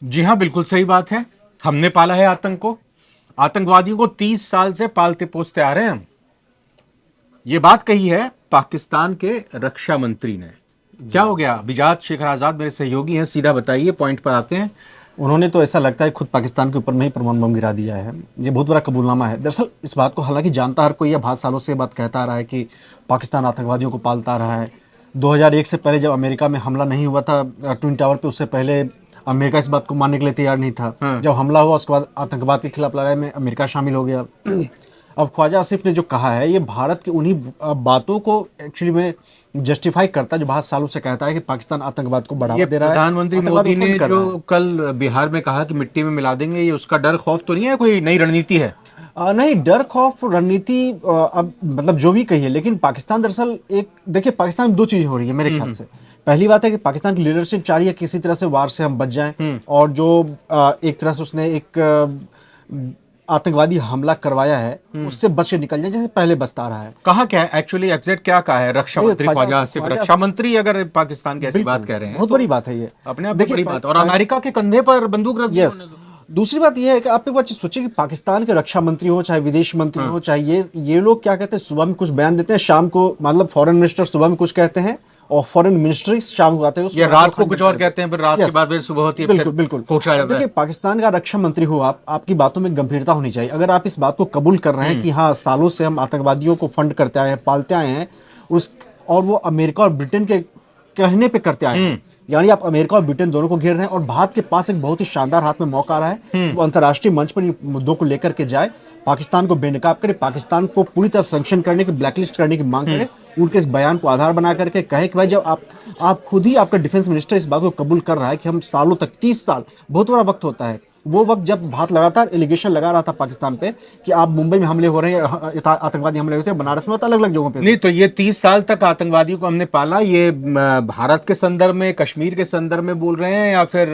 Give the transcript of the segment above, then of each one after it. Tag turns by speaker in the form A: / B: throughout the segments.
A: जी हाँ, बिल्कुल सही बात है। हमने पाला है आतंक को, आतंकवादियों को 30 साल से पालते पोसते आ रहे हैं हम। ये बात कही है पाकिस्तान के रक्षा मंत्री ने। क्या हो गया? अभिजात शेखर आजाद मेरे सहयोगी हैं, सीधा बताइए, पॉइंट पर आते हैं।
B: उन्होंने तो ऐसा लगता है खुद पाकिस्तान के ऊपर में ही परमाणु बम गिरा दिया है। ये बहुत बड़ा कबूलनामा है। दरअसल इस बात को हालांकि जानता हर कोई, यह बहुत सालों से ये बात कहता आ रहा है कि पाकिस्तान आतंकवादियों को पालता आ रहा है। 2001 से पहले जब अमेरिका में हमला नहीं हुआ था ट्विन टावर पे, उससे पहले अमेरिका इस बात को मानने के लिए तैयार नहीं था। जब हमला हुआ उसके बाद आतंकवाद के खिलाफ लड़ाई में अमेरिका शामिल हो गया। अब ख्वाजा आसिफ ने जो कहा है ये भारत की उन्हीं बातों को एक्चुअली में जस्टिफाई करता है जो बहुत सालों से कहता है कि पाकिस्तान आतंकवाद को बढ़ावा
A: ये
B: दे रहा है,
A: प्रधानमंत्री
B: आतंकवाद को
A: मोदी ने
B: फंड कर
A: जो
B: रहा है।
A: कल बिहार में कहा कि मिट्टी में मिला देंगे, ये उसका डर खौफ तो नहीं है? कोई नई रणनीति है?
B: नहीं, डर खौफ रणनीति अब मतलब जो भी कहिए, लेकिन पाकिस्तान दरअसल एक देखिए, पाकिस्तान में दो चीज हो रही है मेरे ख्याल से। पहली बात है कि पाकिस्तान की लीडरशिप चाह रही है किसी तरह से वार से हम बच जाएं, और जो एक तरह से उसने एक आतंकवादी हमला करवाया है उससे बच के निकल जाए, जैसे पहले बचता आ रहा है।
A: कहा क्या है एक्चुअली, एग्जैक्ट क्या कहा है रक्षा
B: देखिए,
A: मंत्री ख्वाजा आसिफ? रक्षा मंत्री अगर पाकिस्तान की ऐसी
B: बिल्कुल
A: बात कह रहे हैं
B: बहुत
A: तो
B: बड़ी बात है ये।
A: अपने आप में
B: देखिए
A: बड़ी बात है, और अमेरिका के कंधे पर बंदूक रख दी
B: यस,
A: उन्होंने तो।
B: दूसरी बात यह है कि आप एक बात सोचिए कि पाकिस्तान के रक्षा मंत्री हो चाहे विदेश मंत्री हो, चाहे ये लोग क्या कहते हैं, सुबह में कुछ बयान देते हैं, शाम को मतलब फॉरेन मिनिस्टर सुबह में कुछ कहते हैं और फॉरेन मिनिस्ट्री शाम को आते हैं,
A: ये रात को कुछ और कहते हैं, फिर रात के बाद फिर सुबह होती है,
B: बिल्कुल
A: फिर
B: बिल्कुल।
A: घोषणा जाता है।
B: देखिए, पाकिस्तान का रक्षा मंत्री हो आप, आपकी बातों में गंभीरता होनी चाहिए। अगर आप इस बात को कबूल कर रहे हैं कि हाँ सालों से हम आतंकवादियों को फंड करते आए हैं, पालते आए हैं, उस और वो अमेरिका और ब्रिटेन के कहने पे करते आए हैं, यानी आप अमेरिका और ब्रिटेन दोनों को घेर रहे हैं, और भारत के पास एक बहुत ही शानदार हाथ में मौका आ रहा है वो अंतर्राष्ट्रीय मंच पर इन मुद्दों को लेकर के जाए, पाकिस्तान को बेनकाब करे, पाकिस्तान को पूरी तरह सैंक्शन करने की, ब्लैकलिस्ट करने की मांग करे, उनके इस बयान को आधार बना करके कहे कि भाई जब आप खुद ही, आपका डिफेंस मिनिस्टर इस बात को कबूल कर रहा है कि हम सालों तक, 30 साल बहुत बड़ा वक्त होता है, वो वक्त जब भारत लगातार एलिगेशन लगा रहा था पाकिस्तान पे कि आप मुंबई में हमले हो रहे हैं, आतंकवादी हमले होते हैं, बनारस में होता है, अलग अलग जगहों पे।
A: नहीं तो ये 30 साल तक आतंकवादियों को हमने पाला, ये भारत के संदर्भ में, कश्मीर के संदर्भ में बोल रहे हैं, या फिर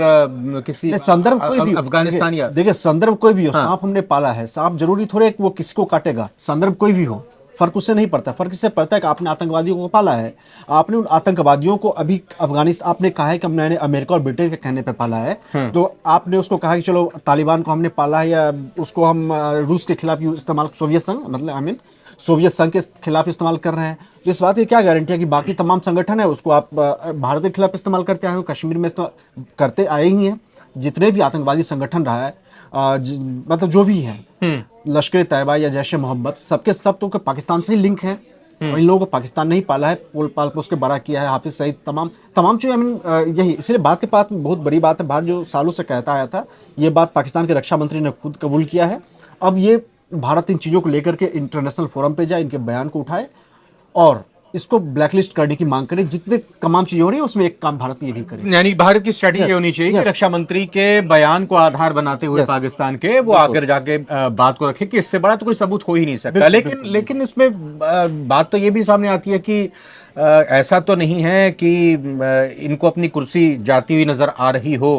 A: किसी
B: नहीं, संदर्भ कोई भी हो,
A: अफगानिस्तान या
B: देखिए संदर्भ कोई भी हो, सांप हमने पाला है, सांप जरूरी थोड़े कि वो किसी को काटेगा, संदर्भ कोई भी हो, फर्क उससे नहीं पड़ता। फर्क इससे पड़ता है कि आपने आतंकवादियों को पाला है, आपने उन आतंकवादियों को अभी अफगानिस्तान, आपने कहा है कि हमने अमेरिका और ब्रिटेन के कहने पे पाला है, तो आपने उसको कहा कि चलो तालिबान को हमने पाला है, या उसको हम रूस के खिलाफ इस्तेमाल, सोवियत संघ मतलब आई मीन सोवियत संघ के खिलाफ इस्तेमाल कर रहे हैं, तो इस बात की क्या गारंटी है कि बाकी तमाम संगठन है उसको आप भारत के खिलाफ इस्तेमाल करते आए हो, कश्मीर में इस्तेमाल करते आए ही हैं। जितने भी आतंकवादी संगठन रहा है, मतलब जो भी है, लश्कर तैयबा या जैश ए मोहम्मद, सबके सब तो पाकिस्तान से ही लिंक है, और इन लोगों को पाकिस्तान नहीं पाला है, पोल पाल पोस के बड़ा किया है, हाफिज सईद तमाम तमाम चीज़। आई मीन यही इसलिए बात के पास बहुत बड़ी बात है, भारत जो सालों से कहता आया था, ये बात पाकिस्तान के रक्षा मंत्री ने खुद कबूल किया है। अब ये भारत इन चीज़ों को लेकर के इंटरनेशनल फोरम पे जाए, इनके बयान को उठाए और इसको ब्लैकलिस्ट करने की मांग करे। जितने तमाम चीजें हो रही है उसमें एक काम भारत ये भी करे।
A: यानी भारत की स्ट्रेटेजी
B: Yes,
A: होनी चाहिए कि
B: yes.
A: रक्षा मंत्री के बयान को आधार बनाते हुए
B: Yes.
A: पाकिस्तान के वो आगे जाके बात को रखे कि इससे बड़ा तो कोई सबूत हो ही नहीं सकता। लेकिन इसमें बात तो ये भी सामने आती है कि ऐसा तो नहीं है कि इनको अपनी कुर्सी जाती हुई नजर आ रही हो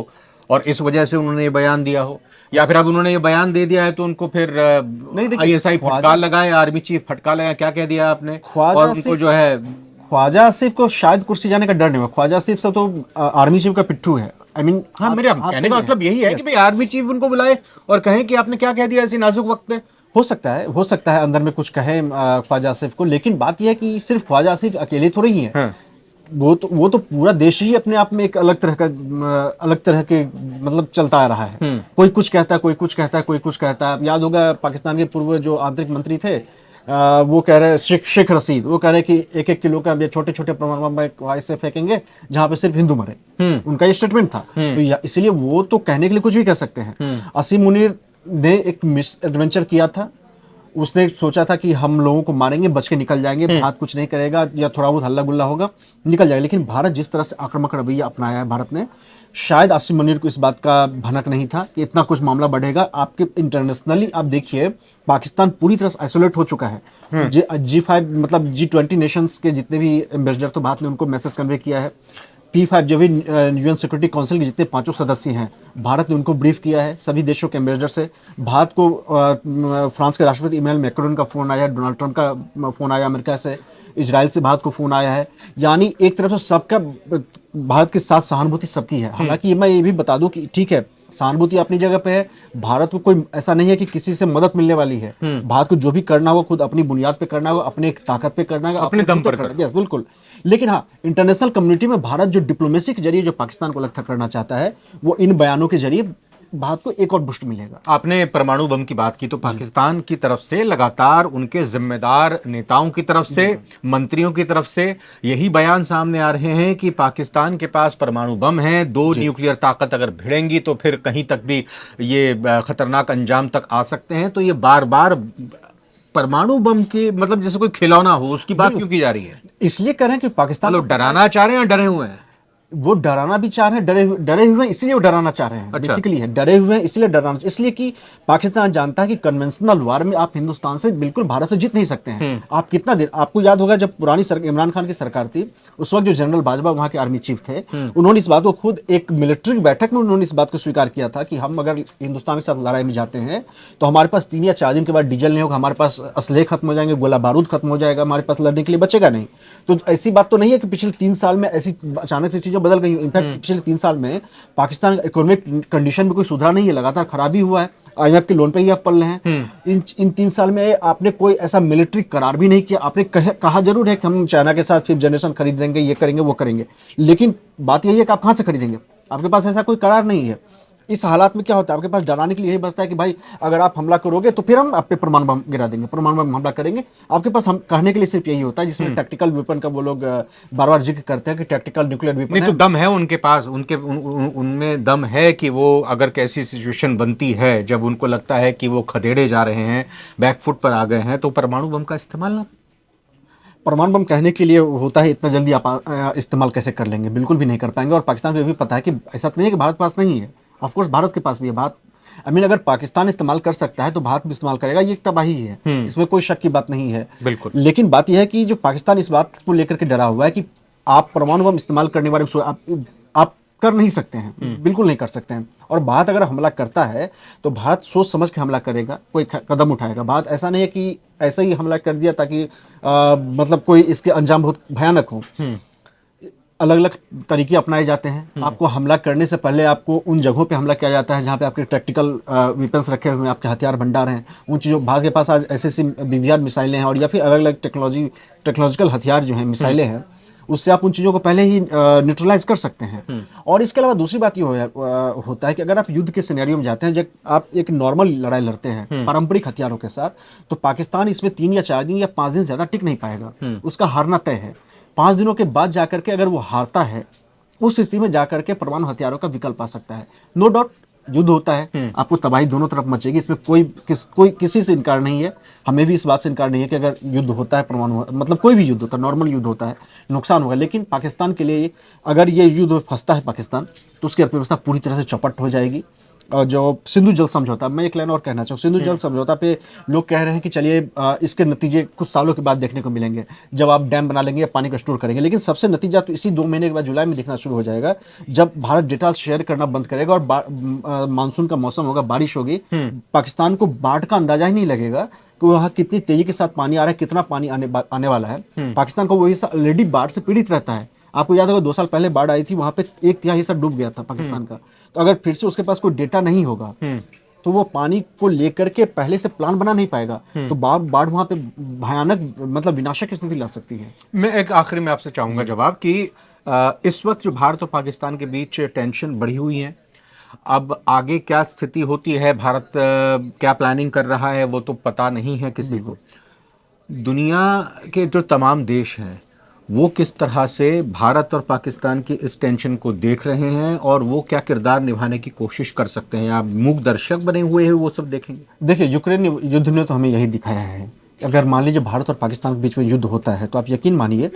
A: और इस वजह से उन्होंने ये बयान दिया हो, या फिर अब उन्होंने ये बयान दे दिया है तो उनको फिर
B: नहीं, देखिए,
A: आईएसआई फटकार लगाए, आर्मी चीफ फटकार लगाए, क्या कह दिया आपने, और उनको जो है
B: ख्वाजा आसिफ को शायद कुर्सी जाने का डर नहीं हुआ। ख्वाजा आसिफ से तो आर्मी चीफ का पिट्ठू है। आई मीन
A: हाँ, मेरे कहने का मतलब यही है कि भाई आर्मी चीफ उनको बुलाए और कहें कि आपने क्या कह दिया ऐसे नाजुक वक्त पे।
B: हो सकता है अंदर में कुछ कहे ख्वाजा आसिफ को, लेकिन बात यह है कि सिर्फ ख्वाजा आसिफ अकेले थोड़ी ही है।
A: हाँ।
B: वो तो पूरा देश ही अपने आप में एक अलग तरह के मतलब चलता आ रहा है। कोई कुछ कहता है, कोई कुछ कहता है, कोई कुछ कहता है। याद होगा पाकिस्तान के पूर्व जो आंतरिक मंत्री थे, वो कह रहे, शेख रशीद, वो कह रहे कि 1-1 किलो का छोटे छोटे परमाणु बम ऐसे फेंकेंगे जहां पे सिर्फ हिंदू मरे। उनका ये स्टेटमेंट था। तो इसलिए वो तो कहने के लिए कुछ भी कह सकते हैं। असीम मुनीर ने एक मिस एडवेंचर किया था। उसने सोचा था कि हम लोगों को मारेंगे, बच के निकल जाएंगे, भारत कुछ नहीं करेगा, या थोड़ा बहुत हल्ला गुल्ला होगा, निकल जाएगा। लेकिन भारत जिस तरह से आक्रामक रवैया अपनाया है भारत ने, शायद आसिम मुनीर को इस बात का भनक नहीं था कि इतना कुछ मामला बढ़ेगा। आपके इंटरनेशनली आप देखिए, पाकिस्तान पूरी तरह से आइसोलेट हो चुका है। G5 मतलब G20 नेशंस के जितने भी एम्बेसडर, तो भारत ने उनको मैसेज कन्वे किया है। P5 जो भी यूएन सिक्योरिटी काउंसिल के जितने 5 सदस्य हैं, भारत ने उनको ब्रीफ किया है, सभी देशों के एम्बेसडर से। भारत को फ्रांस के राष्ट्रपति इमैनुअल मैक्रोन का फोन आया है, डोनाल्ड ट्रंप का फोन आया अमेरिका से, इजराइल से भारत को फोन आया है। यानी एक तरफ से सबका भारत के साथ सहानुभूति सबकी है। हालांकि मैं ये भी बता दूं कि ठीक है, सहानुभूति अपनी जगह पे है। भारत को कोई ऐसा नहीं है कि किसी से मदद मिलने वाली है। भारत को जो भी करना हो खुद अपनी बुनियाद पे करना होगा, अपने ताकत पे करना होगा,
A: अपने दम पर
B: करना। यस, बिल्कुल। लेकिन हाँ, इंटरनेशनल कम्युनिटी में भारत जो डिप्लोमेसी के जरिए जो पाकिस्तान को अलग करना चाहता है, वो इन बयानों के जरिए भारत को एक और बूस्ट मिलेगा।
A: आपने परमाणु बम की बात की, तो पाकिस्तान की तरफ से लगातार उनके जिम्मेदार नेताओं की तरफ से, मंत्रियों की तरफ से यही बयान सामने आ रहे हैं कि पाकिस्तान के पास परमाणु बम है, दो न्यूक्लियर ताकत अगर भिड़ेंगी तो फिर कहीं तक भी ये खतरनाक अंजाम तक आ सकते हैं। तो ये बार बार परमाणु बम के मतलब जैसे कोई खिलौना हो उसकी बात क्यों की जा रही है?
B: इसलिए कर रहे हैं कि पाकिस्तान
A: मतलब डराना चाह रहे हैं या डरे हुए हैं?
B: वो डराना भी चाह रहे हैं, डरे हुए हैं इसलिए वो डराना चाह रहे हैं।
A: अच्छा।
B: बेसिकली है, डरे हुए हैं इसलिए डराना, इसलिए कि पाकिस्तान जानता है कि कन्वेंशनल वार में आप हिंदुस्तान से बिल्कुल भारत से जीत नहीं सकते हैं। आप कितना देर, आपको याद होगा जब पुरानी इमरान खान की सरकार थी, उस वक्त जो जनरल बाजवा वहां के आर्मी चीफ थे, उन्होंने इस बात को खुद एक मिलिट्री बैठक में उन्होंने इस बात को स्वीकार किया था कि हम अगर हिंदुस्तान के साथ लड़ाई में जाते हैं तो हमारे पास 3 या 4 दिन के बाद डीजल नहीं होगा, हमारे पास असलहे खत्म हो जाएंगे, गोला बारूद खत्म हो जाएगा, हमारे पास लड़ने के लिए बचेगा नहीं। तो ऐसी बात तो नहीं है कि पिछले 3 साल में ऐसी अचानक से चीजें बदल गई। इनफैक्ट पिछले 3 साल में पाकिस्तान का इकोनॉमिक कंडीशन में कोई सुधार नहीं है, लगातार खराबी हुआ है। IMF के लोन पे ही आप पल रहे हैं। इन 3 साल में आपने कोई ऐसा मिलिट्री करार भी नहीं किया। आपने कहा जरूर है कि हम चाइना के साथ 5th जनरेशन खरीदेंगे, ये करेंगे, वो करेंगे, लेकिन बात यही है कि आप कहां से खरीदेंगे? आपके पास ऐसा कोई करार नहीं है। इस हालात में क्या होता है, आपके पास डराने के लिए यही बचता है कि भाई अगर आप हमला करोगे तो फिर हम आप पे परमाणु बम गिरा देंगे, परमाणु बम हमला करेंगे। आपके पास हम कहने के लिए सिर्फ यही होता है, जिसमें टैक्टिकल वेपन का वो लोग बार बार जिक्र करते हैं कि टैक्टिकल न्यूक्लियर वेपन
A: नहीं तो दम है उनके पास, उनमें दम है कि वो अगर कैसी सिचुएशन बनती है जब उनको लगता है कि वो खदेड़े जा रहे हैं, बैकफुट पर आ गए हैं, तो परमाणु बम का इस्तेमाल ना।
B: परमाणु बम कहने के लिए होता है, इतना जल्दी आप इस्तेमाल कैसे कर लेंगे? बिल्कुल भी नहीं कर पाएंगे। और पाकिस्तान को ये भी पता है कि ऐसा नहीं है कि भारत के पास नहीं है, ऑफ कोर्स भारत के पास भी है। बात अगर पाकिस्तान इस्तेमाल कर सकता है तो भारत भी इस्तेमाल करेगा, ये एक तबाही है, इसमें कोई शक की बात नहीं है।
A: बिल्कुल।
B: लेकिन बात यह है कि जो पाकिस्तान इस बात को लेकर के डरा हुआ है कि आप परमाणु बम इस्तेमाल करने के बारे में आप कर नहीं सकते हैं, बिल्कुल नहीं कर सकते हैं। और भारत अगर हमला करता है तो भारत सोच समझ के हमला करेगा, कोई कदम उठाएगा। भारत ऐसा नहीं है कि ऐसा ही हमला कर दिया ताकि मतलब कोई इसके अंजाम बहुत भयानक हो। अलग अलग तरीके अपनाए जाते हैं। आपको हमला करने से पहले आपको उन जगहों पे हमला किया जाता है जहाँ पे आपके टैक्टिकल वेपन्स रखे हुए हैं, आपके हथियार भंडार हैं। उन चीज़ों, भारत के पास आज ऐसे BVR मिसाइलें हैं और या फिर अलग अलग टेक्नोलॉजिकल हथियार जो हैं, मिसाइलें हैं, उससे आप उन चीज़ों को पहले ही न्यूट्रलाइज कर सकते हैं। और इसके अलावा दूसरी बात ये होता है कि अगर आप युद्ध के सिनेरियो में जाते हैं, जब आप एक नॉर्मल लड़ाई लड़ते हैं पारंपरिक हथियारों के साथ, तो पाकिस्तान इसमें 3 या 4 दिन या 5 दिन ज़्यादा टिक नहीं पाएगा। उसका हारना तय है। 5 दिनों के बाद जाकर के अगर वो हारता है, उस स्थिति में जाकर के परमाणु हथियारों का विकल्प आ सकता है। नो डाउट युद्ध होता है, आपको तबाही दोनों तरफ मचेगी, इसमें कोई किसी से इनकार नहीं है। हमें भी इस बात से इनकार नहीं है कि अगर युद्ध होता है, परमाणु मतलब कोई भी युद्ध होता है, नॉर्मल युद्ध होता है, नुकसान होगा। लेकिन पाकिस्तान के लिए अगर ये युद्ध फंसता है पाकिस्तान, तो उसकी अर्थव्यवस्था पूरी तरह से चौपट हो जाएगी। और जो सिंधु जल समझौता, मैं एक लाइन और कहना चाहूँ, सिंधु जल समझौता पे लोग कह रहे हैं कि चलिए इसके नतीजे कुछ सालों के बाद देखने को मिलेंगे, जब आप डैम बना लेंगे या पानी को स्टोर करेंगे। लेकिन सबसे नतीजा तो इसी 2 महीने के बाद जुलाई में दिखना शुरू हो जाएगा, जब भारत डेटा शेयर करना बंद करेगा और मानसून का मौसम होगा, बारिश होगी। पाकिस्तान को बाढ़ का अंदाजा ही नहीं लगेगा कि वहाँ कितनी तेजी के साथ पानी आ रहा है, कितना पानी आने वाला है। पाकिस्तान को वही ऑलरेडी बाढ़ से पीड़ित रहता है। आपको याद होगा 2 साल पहले बाढ़ आई थी, वहां पे 1/3 हिस्सा डूब गया था पाकिस्तान का। तो अगर फिर से उसके पास कोई डेटा नहीं होगा तो वो पानी को लेकर के पहले से प्लान बना नहीं पाएगा, तो बाढ़ वहां पे भयानक मतलब विनाशक स्थिति ला सकती है।
A: मैं एक आखिरी में आपसे चाहूंगा जवाब कि इस वक्त जो भारत और पाकिस्तान के बीच टेंशन बढ़ी हुई है, अब आगे क्या स्थिति होती है, भारत क्या प्लानिंग कर रहा है, वो तो पता नहीं है किसी को। दुनिया के जो तमाम देश हैं वो किस तरह से भारत और पाकिस्तान की इस टेंशन को देख रहे हैं और वो क्या किरदार निभाने की कोशिश कर सकते हैं, आप मूक दर्शक बने हुए हैं, वो सब देखेंगे।
B: देखिए, यूक्रेन युद्ध ने तो हमें यही दिखाया है। अगर मान लीजिए भारत और पाकिस्तान के बीच में युद्ध होता है, तो आप यकीन मानिए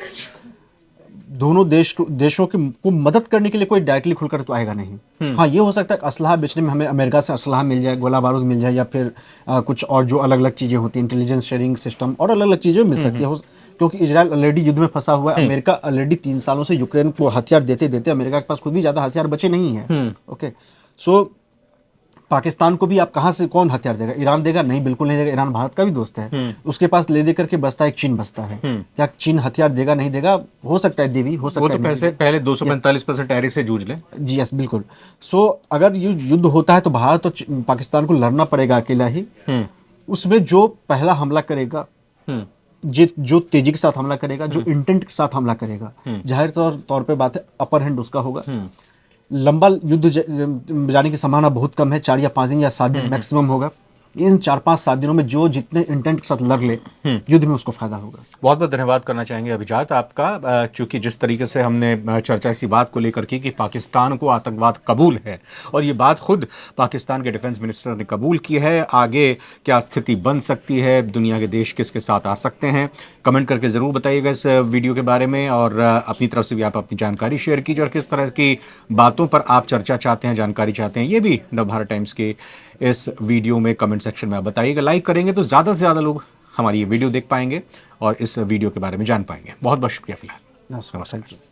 B: दोनों देशों को मदद करने के लिए कोई डायरेक्टली खुलकर तो आएगा नहीं। हाँ, ये हो सकता है असलहा बेचने में हमें अमेरिका से असलहा मिल जाए, गोला बारूद मिल जाए, या फिर कुछ और जो अलग अलग चीज़ें होती हैं, इंटेलिजेंस शेयरिंग सिस्टम और अलग अलग चीज़ें मिल सकती है। क्योंकि इजराइल ऑलरेडी युद्ध में फंसा हुआ है। अमेरिका ऑलरेडी 3 सालों से यूक्रेन को हथियार देते देते अमेरिका के पास खुद भी ज़्यादा हथियार बचे नहीं हैं। ओके, सो पाकिस्तान को भी आप कहाँ से कौन हथियार देगा? ईरान देगा? नहीं, बिल्कुल नहीं देगा। ईरान भारत का भी दोस्त है। उसके पास ले दे करके बसता है, एक चीन बसता है। क्या चीन हथियार देगा? नहीं देगा? हो सकता है देवी, हो
A: वो
B: सकता
A: तो
B: है नहीं
A: पैसे पहले 245% टैरिफ से जूझ ले।
B: देगी। जी यस, बिल्कुल। सो अगर ये युद्ध होता है तो भारत और पाकिस्तान को लड़ना पड़ेगा अकेला ही। उसमें जो पहला हमला करेगा, जो तेजी के साथ हमला करेगा, जो इंटेंट के साथ हमला करेगा, जाहिर तौर पे बात है अपर हैंड उसका होगा। लंबा युद्ध जाने की संभावना बहुत कम है। 4 या 5 दिन या 7 दिन मैक्सिमम होगा। इन 4-5-7 दिनों में जो जितने इंटेंट के साथ लड़ ले, युद्ध में उसको फायदा होगा।
A: बहुत बहुत धन्यवाद करना चाहेंगे अभिजात आपका, क्योंकि जिस तरीके से हमने चर्चा इसी बात को लेकर की कि पाकिस्तान को आतंकवाद कबूल है, और ये बात खुद पाकिस्तान के डिफेंस मिनिस्टर ने कबूल की है। आगे क्या स्थिति बन सकती है, दुनिया के देश किसके साथ आ सकते हैं, कमेंट करके ज़रूर बताइएगा इस वीडियो के बारे में, और अपनी तरफ से भी आप अपनी जानकारी शेयर कीजिए, और किस तरह की बातों पर आप चर्चा चाहते हैं, जानकारी चाहते हैं, ये भी नवभारत टाइम्स के इस वीडियो में कमेंट सेक्शन में आप बताइएगा। लाइक करेंगे तो ज़्यादा से ज़्यादा लोग हमारी ये वीडियो देख पाएंगे और इस वीडियो के बारे में जान पाएंगे। बहुत बहुत शुक्रिया फिलहाल।
B: नमस्कार।